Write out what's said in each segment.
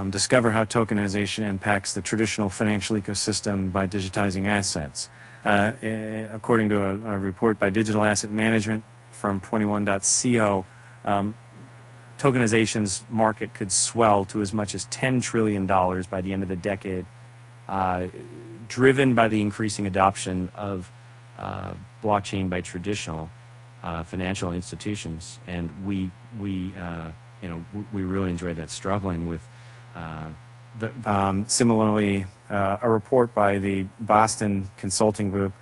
discover how tokenization impacts the traditional financial ecosystem by digitizing assets. According to a report by Digital Asset Management from 21.co, tokenization's market could swell to as much as $10 trillion by the end of the decade, driven by the increasing adoption of blockchain by traditional financial institutions. And we really enjoy that, struggling with similarly, a report by the Boston Consulting Group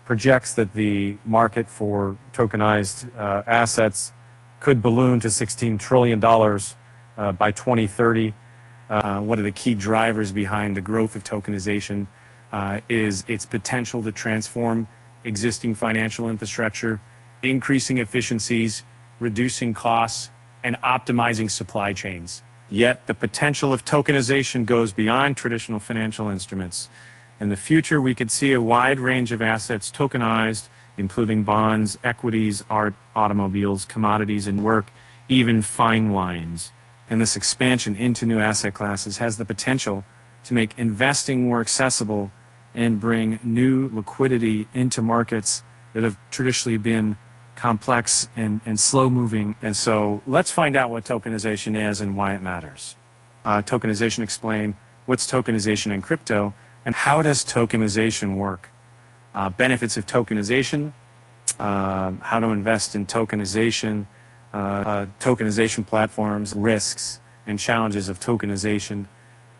projects that the market for tokenized assets could balloon to $16 trillion by 2030. One of the key drivers behind the growth of tokenization is its potential to transform existing financial infrastructure, increasing efficiencies, reducing costs, and optimizing supply chains. Yet the potential of tokenization goes beyond traditional financial instruments. In the future, we could see a wide range of assets tokenized, including bonds, equities, art, automobiles, commodities, and work, even fine wines. And this expansion into new asset classes has the potential to make investing more accessible and bring new liquidity into markets that have traditionally been complex and slow-moving. And so let's find out what tokenization is and why it matters. Tokenization explain what's tokenization in crypto and how does tokenization work. Benefits of tokenization, how to invest in tokenization, tokenization platforms, risks and challenges of tokenization.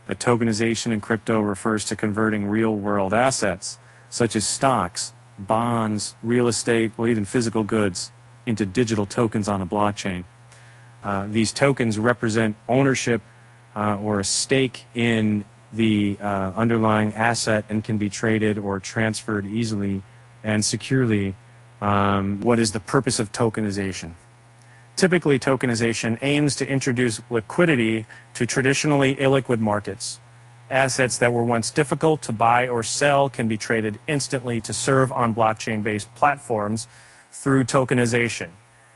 The tokenization in crypto refers to converting real-world assets, such as stocks, bonds, real estate, or even physical goods, into digital tokens on a blockchain. These tokens represent ownership or a stake in the underlying asset and can be traded or transferred easily and securely. What is the purpose of tokenization? Typically, tokenization aims to introduce liquidity to traditionally illiquid markets. Assets that were once difficult to buy or sell can be traded instantly to serve on blockchain-based platforms through tokenization,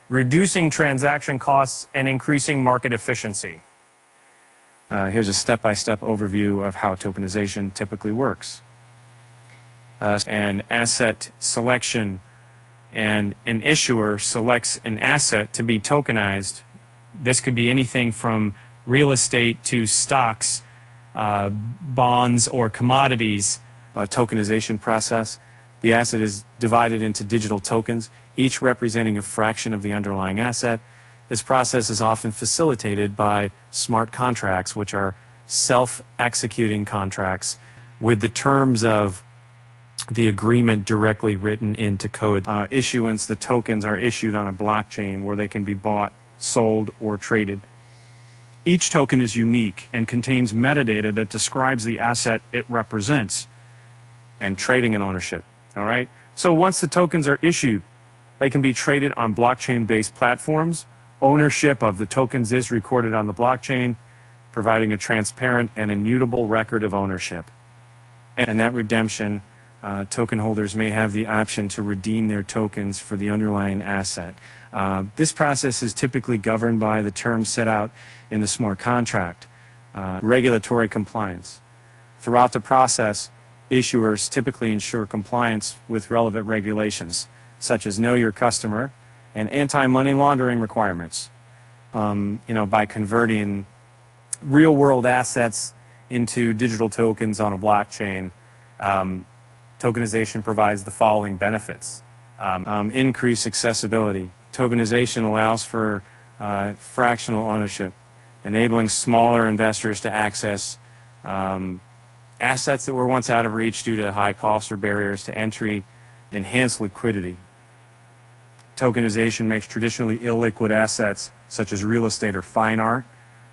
reducing transaction costs and increasing market efficiency. Here's a step-by-step overview of how tokenization typically works. An asset selection, and an issuer selects an asset to be tokenized. This could be anything from real estate to stocks, bonds, or commodities. Tokenization process. The asset is divided into digital tokens, each representing a fraction of the underlying asset. This process is often facilitated by smart contracts, which are self-executing contracts with the terms of the agreement directly written into code. Issuance, the tokens are issued on a blockchain where they can be bought, sold, or traded. Each token is unique and contains metadata that describes the asset it represents and trading and ownership. All right. So once the tokens are issued, they can be traded on blockchain-based platforms. Ownership of the tokens is recorded on the blockchain, providing a transparent and immutable record of ownership. And that redemption, token holders may have the option to redeem their tokens for the underlying asset. This process is typically governed by the terms set out in the smart contract. Regulatory compliance. Throughout the process, issuers typically ensure compliance with relevant regulations, such as Know Your Customer and anti-money laundering requirements. By converting real-world assets into digital tokens on a blockchain, tokenization provides the following benefits. Increased accessibility. Tokenization allows for fractional ownership, enabling smaller investors to access assets that were once out of reach due to high costs or barriers to entry. Enhanced liquidity. Tokenization makes traditionally illiquid assets, such as real estate or fine art,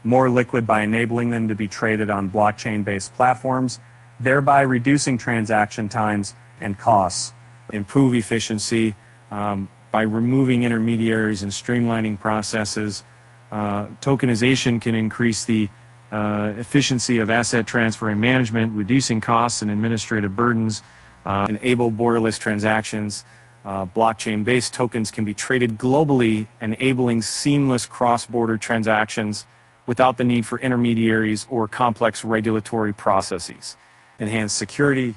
more liquid by enabling them to be traded on blockchain-based platforms, thereby reducing transaction times and costs. Improve efficiency by removing intermediaries and streamlining processes. Tokenization can increase the efficiency of asset transfer and management, reducing costs and administrative burdens, enable borderless transactions. Blockchain-based tokens can be traded globally, enabling seamless cross-border transactions without the need for intermediaries or complex regulatory processes. Enhanced security.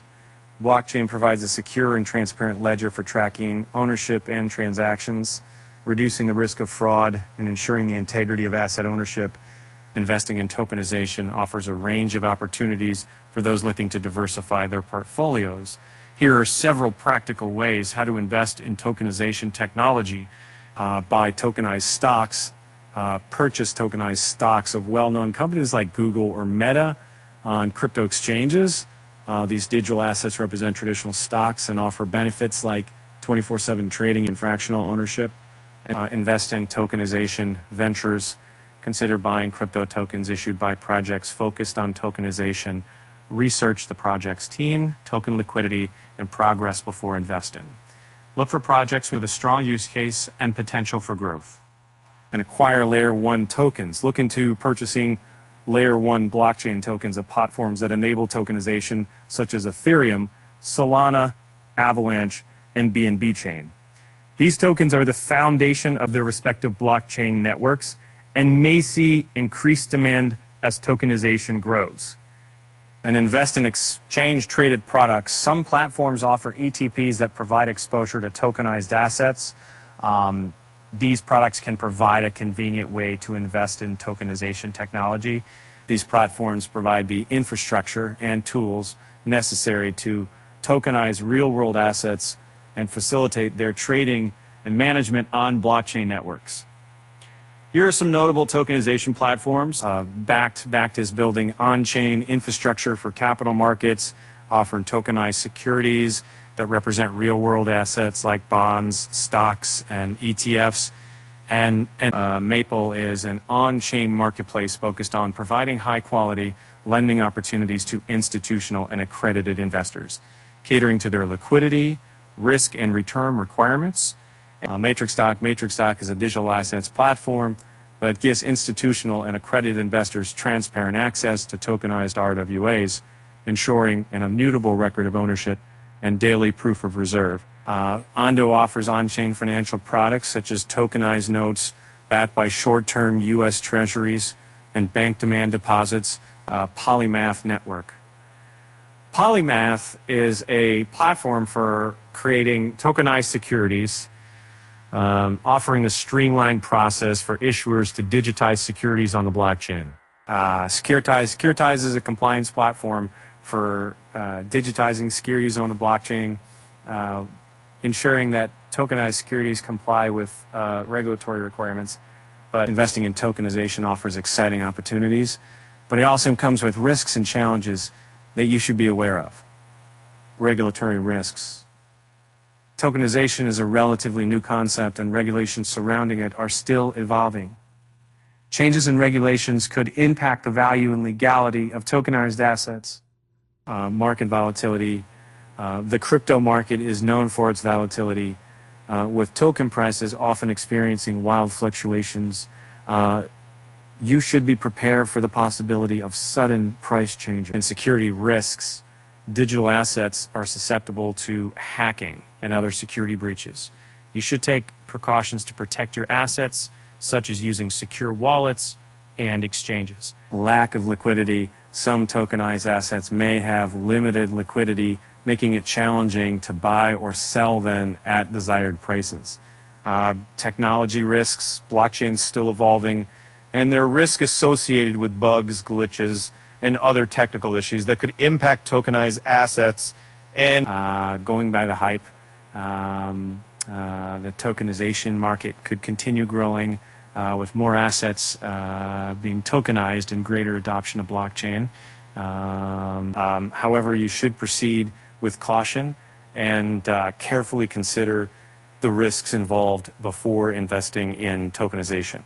Blockchain provides a secure and transparent ledger for tracking ownership and transactions, reducing the risk of fraud and ensuring the integrity of asset ownership. Investing in tokenization offers a range of opportunities for those looking to diversify their portfolios. Here are several practical ways how to invest in tokenization technology. Buy tokenized stocks, purchase tokenized stocks of well-known companies like Google or Meta on crypto exchanges. These digital assets represent traditional stocks and offer benefits like 24/7 trading and fractional ownership. Invest in tokenization ventures. Consider buying crypto tokens issued by projects focused on tokenization. Research the project's team, token liquidity, and progress before investing. Look for projects with a strong use case and potential for growth. And acquire Layer 1 tokens. Look into purchasing Layer 1 blockchain tokens of platforms that enable tokenization, such as Ethereum, Solana, Avalanche, and BNB Chain. These tokens are the foundation of their respective blockchain networks and may see increased demand as tokenization grows. And invest in exchange-traded products. Some platforms offer ETPs that provide exposure to tokenized assets. These products can provide a convenient way to invest in tokenization technology. These platforms provide the infrastructure and tools necessary to tokenize real-world assets and facilitate their trading and management on blockchain networks. Here are some notable tokenization platforms. Bakkt is building on-chain infrastructure for capital markets, offering tokenized securities that represent real-world assets like bonds, stocks, and ETFs. And Maple is an on-chain marketplace focused on providing high-quality lending opportunities to institutional and accredited investors, catering to their liquidity, risk, and return requirements. Matrix Stock is a digital assets platform that gives institutional and accredited investors transparent access to tokenized RWAs, ensuring an immutable record of ownership and daily proof of reserve. Ondo offers on-chain financial products such as tokenized notes backed by short-term U.S. Treasuries and bank demand deposits. Polymath Network. Polymath is a platform for creating tokenized securities, offering a streamlined process for issuers to digitize securities on the blockchain. Securitize is a compliance platform for digitizing securities on the blockchain, ensuring that tokenized securities comply with regulatory requirements. But investing in tokenization offers exciting opportunities, but it also comes with risks and challenges that you should be aware of. Regulatory risks. Tokenization is a relatively new concept, and regulations surrounding it are still evolving. Changes in regulations could impact the value and legality of tokenized assets. Market volatility. The crypto market is known for its volatility, with token prices often experiencing wild fluctuations. You should be prepared for the possibility of sudden price changes. And security risks. Digital assets are susceptible to hacking and other security breaches. You should take precautions to protect your assets, such as using secure wallets and exchanges. Lack of liquidity. Some tokenized assets may have limited liquidity, making it challenging to buy or sell them at desired prices. Technology risks. Blockchain is still evolving, and there are risks associated with bugs, glitches, and other technical issues that could impact tokenized assets. And going by the hype, the tokenization market could continue growing with more assets being tokenized and greater adoption of blockchain. However, you should proceed with caution and carefully consider the risks involved before investing in tokenization.